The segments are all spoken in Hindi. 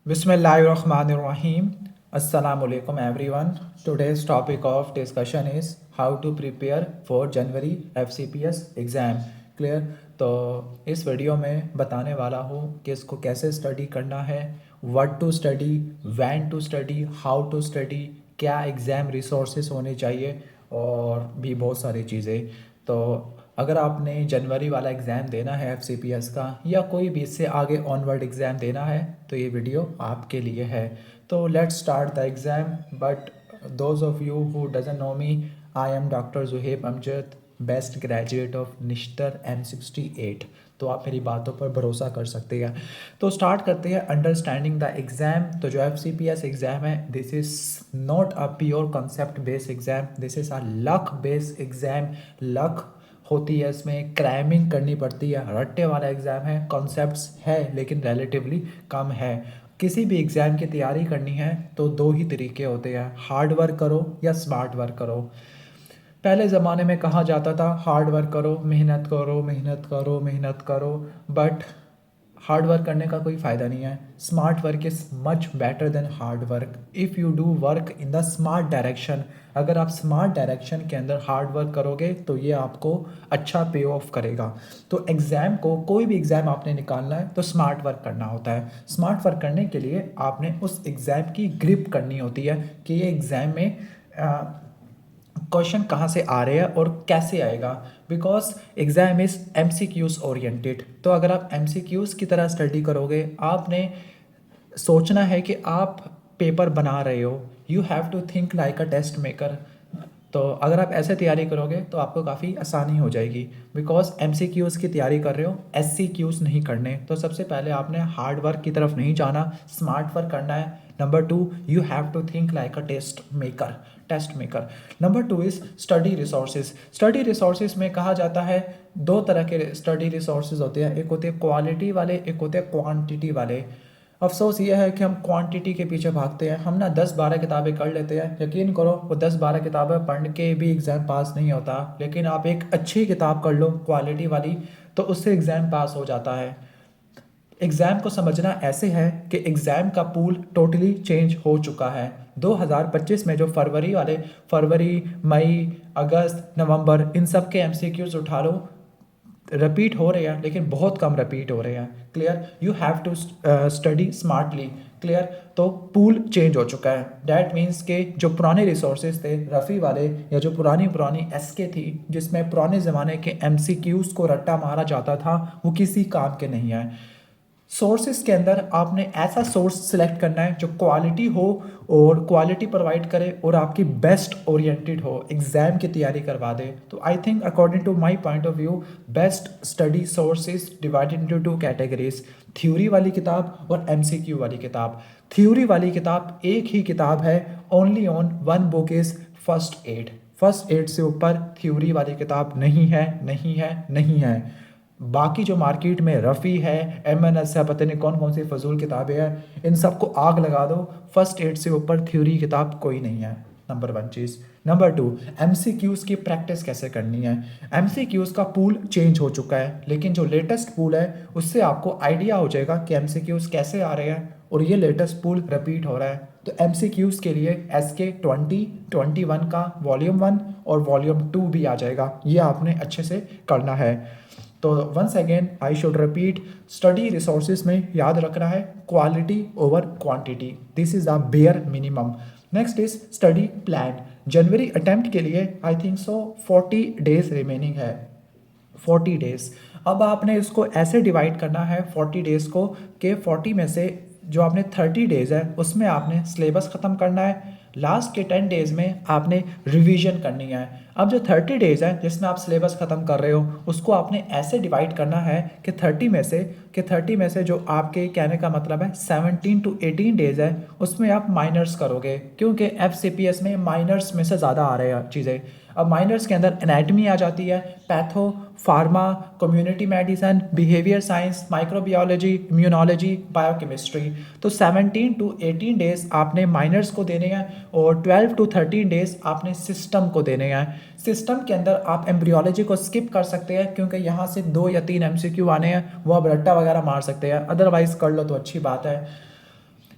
Bismillahirrahmanirrahim. Assalamu alaikum everyone. Today's topic of discussion is how to prepare for January FCPS exam. Clear? तो इस वीडियो में बताने वाला हूँ कि इसको कैसे स्टडी करना है, what to study, when to study, how to study, क्या एग्ज़ाम रिसोर्सेज होने चाहिए और भी बहुत सारी चीज़ें। तो अगर आपने जनवरी वाला एग्ज़ाम देना है एफसीपीएस का या कोई भी इससे आगे ऑनवर्ड एग्ज़ाम देना है तो ये वीडियो आपके लिए है। तो let's start the exam. But those of you who doesn't know me, I am doctor Zuheb Amjad, best graduate of Nishtar M68। तो आप मेरी बातों पर भरोसा कर सकते हैं। तो स्टार्ट करते हैं अंडरस्टैंडिंग द एग्ज़ाम। तो जो FCPS एग्ज़ाम है, this is not a pure concept based exam, this is a luck based exam. Luck होती है, इसमें क्रैमिंग करनी पड़ती है, रट्टे वाला एग्ज़ाम है, कॉन्सेप्ट्स है लेकिन रिलेटिवली कम है। किसी भी एग्ज़ाम की तैयारी करनी है तो दो ही तरीके होते हैं, हार्ड वर्क करो या स्मार्ट वर्क करो। पहले ज़माने में कहा जाता था हार्ड वर्क करो, मेहनत करो, मेहनत करो, मेहनत करो, बट हार्ड वर्क करने का कोई फ़ायदा नहीं है। Smart work is much better then hard work if you do work in the smart direction. अगर आप स्मार्ट डायरेक्शन के अंदर हार्ड वर्क करोगे तो ये आपको अच्छा पे ऑफ करेगा। तो एग्ज़ाम को, कोई भी एग्ज़ाम आपने निकालना है तो स्मार्ट वर्क करना होता है। स्मार्ट वर्क करने के लिए आपने उस एग्ज़ाम की ग्रिप करनी होती है कि ये एग्ज़ाम में क्वेश्चन कहाँ से आ रहे हैं और कैसे आएगा। Because exam is MCQs oriented. तो अगर आप MCQs की तरह स्टडी करोगे, आपने सोचना है कि आप पेपर बना रहे हो, you have to think like a test maker. तो अगर आप ऐसे तैयारी करोगे तो आपको काफ़ी आसानी हो जाएगी। बिकॉज MCQs की तैयारी कर रहे हो, SCQs नहीं करने। तो सबसे पहले आपने हार्ड वर्क की तरफ नहीं जाना, स्मार्ट वर्क करना है। Number 2, you have to think like a test maker. Number 2 is study resources. Study resources में कहा जाता है दो तरह के स्टडी रिसोर्सेज होते हैं, एक होते हैं क्वालिटी वाले, एक होते हैं क्वांटिटी वाले। अफसोस ये है कि हम क्वांटिटी के पीछे भागते हैं, हम ना 10-12 किताबें कर लेते हैं। यकीन करो वो 10-12 किताबें पढ़ के भी एग्ज़ाम पास नहीं होता, लेकिन आप एक अच्छी किताब कर लो क्वालिटी वाली तो उससे एग्ज़ाम पास हो जाता है। एग्ज़ाम को समझना ऐसे है कि एग्ज़ाम का पूल टोटली चेंज हो चुका है। 2025 में जो फरवरी, मई, अगस्त, नवंबर, इन सब के MCQs उठा लो, रिपीट हो रहे हैं लेकिन बहुत कम रिपीट हो रहे हैं। Clear? You have to study smartly. Clear? तो पूल चेंज हो चुका है। डैट मीन्स के जो पुराने रिसोर्सेज थे रफ़ी वाले, या जो पुरानी पुरानी SK थी जिसमें पुराने ज़माने के MCQs को रट्टा मारा जाता था, वो किसी काम के नहीं है। सोर्सेज के अंदर आपने ऐसा सोर्स सिलेक्ट करना है जो क्वालिटी हो और क्वालिटी प्रोवाइड करे और आपकी बेस्ट ओरिएंटेड हो, एग्ज़ाम की तैयारी करवा दे। तो I think according to my point of view, best study sources divided into 2 categories, theory वाली किताब और MCQ वाली किताब। थ्योरी वाली किताब एक ही किताब है, only on one book is first aid. First aid से ऊपर थ्योरी वाली किताब नहीं है, नहीं है, नहीं है। बाकी जो मार्केट में रफ़ी है, MNS है, पता नहीं कौन कौन सी फजूल किताबें हैं, इन सबको आग लगा दो। फर्स्ट एड से ऊपर थ्योरी किताब कोई नहीं है। नंबर 1 चीज़। नंबर 2, MCQs की प्रैक्टिस कैसे करनी है। MCQs का पूल चेंज हो चुका है, लेकिन जो लेटेस्ट पूल है उससे आपको आइडिया हो जाएगा कि MCQs कैसे आ रहे हैं और ये लेटेस्ट पूल रिपीट हो रहा है। तो MCQs के लिए SK 2021 का वॉल्यूम 1 और वॉल्यूम 2 भी आ जाएगा, ये आपने अच्छे से करना है। तो once again I should repeat, study resources में याद रखना है quality over quantity, this is the bare minimum. Next is study plan. जनवरी अटेम्प्ट के लिए I think so 40 days remaining है, 40 डेज। अब आपने इसको ऐसे डिवाइड करना है 40 डेज़ को कि 40 में से जो आपने 30 डेज़ है उसमें आपने सिलेबस ख़त्म करना है, लास्ट के 10 डेज़ में आपने रिवीजन करनी है। अब जो 30 डेज़ है जिसमें आप सिलेबस ख़त्म कर रहे हो उसको आपने ऐसे डिवाइड करना है कि 30 में से जो आपके कहने का मतलब है 17 to 18 डेज़ है उसमें आप माइनर्स करोगे, क्योंकि FCPS में माइनर्स में से ज़्यादा आ रहे हैं चीज़ें। अब माइनर्स के अंदर एनाटमी आ जाती है, patho, pharma, community medicine, behaviour science, microbiology, immunology, biochemistry. तो 17 to 18 डेज़ आपने माइनर्स को देने हैं और 12 to 13 डेज़ आपने सिस्टम को देने हैं। सिस्टम के अंदर आप एम्ब्रियोलॉजी को स्किप कर सकते हैं क्योंकि यहाँ से 2 या 3 MCQ आने हैं, वो आप रट्टा वगैरह मार सकते हैं, अदरवाइज कर लो तो अच्छी बात है।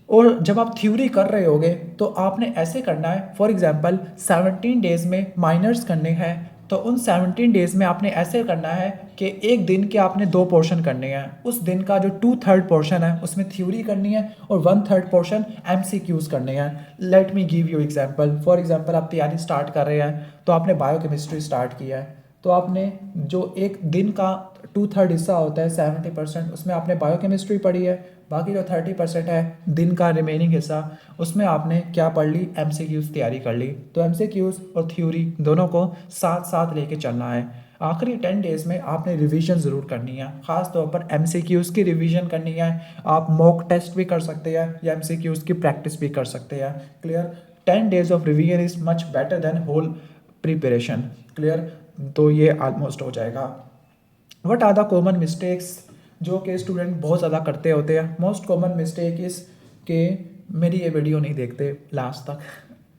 और जब आप थ्योरी कर रहे होगे तो आपने ऐसे करना है, फॉर एग्जांपल 17 डेज़ में माइनर्स करने हैं, तो उन 17 डेज़ में आपने ऐसे करना है कि एक दिन के आपने 2 पोर्शन करने हैं। उस दिन का जो 2/3 पोर्शन है उसमें थ्योरी करनी है और 1/3 पोर्शन एमसीक्यूज़ करने हैं। Let me give you example. For example आप तैयारी स्टार्ट कर रहे हैं तो आपने बायोकेमिस्ट्री स्टार्ट किया है, तो आपने जो एक दिन का 2/3 हिस्सा होता है 70%, उसमें आपने बायोकेमिस्ट्री पढ़ी है। बाकी जो 30% है दिन का रिमेनिंग हिस्सा, उसमें आपने क्या पढ़ ली, एमसीक्यूज़ तैयारी कर ली। तो एमसीक्यूज़ और थ्योरी दोनों को साथ साथ लेके चलना है। आखिरी 10 डेज़ में आपने रिवीजन ज़रूर करनी है, ख़ास तौर पर एमसीक्यूज़ की रिवीजन करनी है। आप मॉक टेस्ट भी कर सकते हैं या एमसीक्यूज़ की प्रैक्टिस भी कर सकते हैं। Clear? 10 days of revision is much better than whole preparation. Clear? तो ये ऑलमोस्ट हो जाएगा। What are the common mistakes जो कि स्टूडेंट बहुत ज़्यादा करते होते हैं? मोस्ट कॉमन मिस्टेक इज़ के मेरी ये वीडियो नहीं देखते लास्ट तक।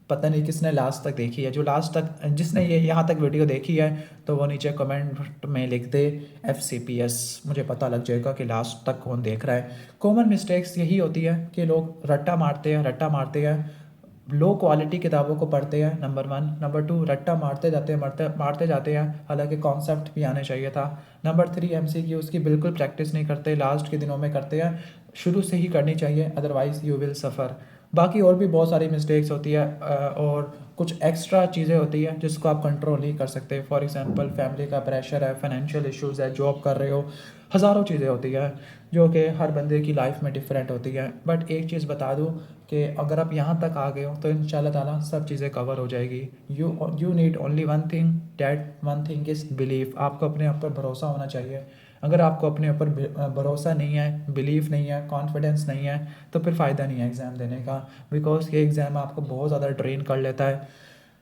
पता नहीं किसने लास्ट तक देखी है। जो लास्ट तक, जिसने ये यहाँ तक वीडियो देखी है तो वो नीचे कमेंट में लिख दे FCPS, मुझे पता लग जाएगा कि लास्ट तक कौन देख रहा है। कॉमन मिस्टेक्स यही होती है कि लोग रट्टा मारते हैं, लो क्वालिटी किताबों को पढ़ते हैं, नंबर 1। नंबर 2, रट्टा मारते जाते हैं, हालांकि कॉन्सेप्ट भी आने चाहिए था। नंबर 3, MCQ उसकी बिल्कुल प्रैक्टिस नहीं करते, लास्ट के दिनों में करते हैं। शुरू से ही करनी चाहिए, अदरवाइज़ यू विल सफ़र। बाकी और भी बहुत सारी मिस्टेक्स होती है और कुछ एक्स्ट्रा चीज़ें होती हैं जिसको आप कंट्रोल नहीं कर सकते। फॉर एग्जांपल फैमिली का प्रेशर है, फाइनेंशियल इश्यूज़ है, जॉब कर रहे हो, हज़ारों चीज़ें होती हैं जो कि हर बंदे की लाइफ में डिफरेंट होती है। बट एक चीज़ बता दूँ कि अगर आप यहाँ तक आ गए हो तो इंशाल्लाह ताला सब चीज़ें कवर हो जाएगी। You need only one thing, that one thing is belief. आपको अपने आप पर भरोसा होना चाहिए। अगर आपको अपने ऊपर भरोसा नहीं है, बिलीफ नहीं है, कॉन्फिडेंस नहीं है, तो फिर फ़ायदा नहीं है एग्ज़ाम देने का, बिकॉज ये एग्ज़ाम आपको बहुत ज़्यादा ड्रेन कर लेता है।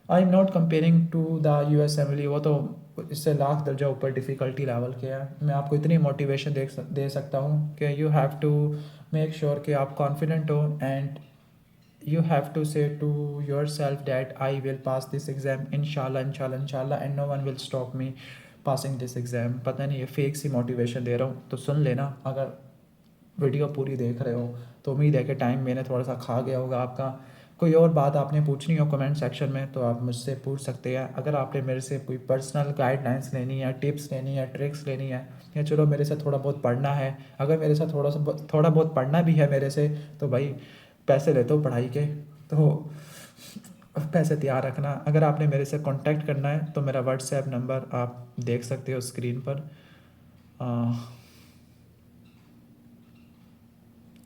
I am not comparing to the US assembly, वो तो इससे लाख दर्जा ऊपर डिफ़िकल्टी लेवल के है। मैं आपको इतनी मोटिवेशन दे सकता हूँ कि you have to make sure कि आप कॉन्फिडेंट हो and you have to say to yourself that I will pass this exam inshallah and no one will stop me passing this exam। पता नहीं ये फेक सी मोटिवेशन दे रहा हूँ तो सुन लेना। अगर वीडियो पूरी देख रहे हो तो उम्मीद है कि टाइम मैंने थोड़ा सा खा गया होगा आपका। कोई और बात आपने पूछनी हो कमेंट सेक्शन में तो आप मुझसे पूछ सकते हैं। अगर आपने मेरे से कोई पर्सनल गाइडलाइंस लेनी है, टिप्स लेनी है, ट्रिक्स लेनी है, या चलो मेरे से थोड़ा बहुत पढ़ना है, अगर मेरे साथ थोड़ा बहुत पढ़ना भी है मेरे से, तो भाई पैसे लेते हो पढ़ाई के, तो पैसे तैयार रखना। अगर आपने मेरे से कांटेक्ट करना है तो मेरा व्हाट्सएप नंबर आप देख सकते हो स्क्रीन पर,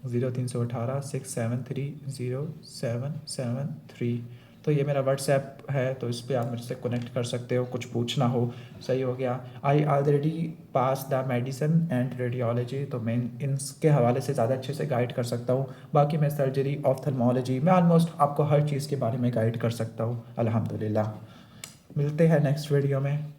0318 6730773। तो ये मेरा व्हाट्सएप है, तो इस पर आप मेरे से कनेक्ट कर सकते हो, कुछ पूछना हो। सही हो गया। I already pass the medicine and radiology, तो मैं इनके हवाले से ज़्यादा अच्छे से गाइड कर सकता हूँ। बाकी मैं सर्जरी, ऑफ्थल्मोलॉजी, मैं ऑलमोस्ट आपको हर चीज़ के बारे में गाइड कर सकता हूँ अल्हम्दुलिल्लाह। मिलते हैं नेक्स्ट वीडियो में।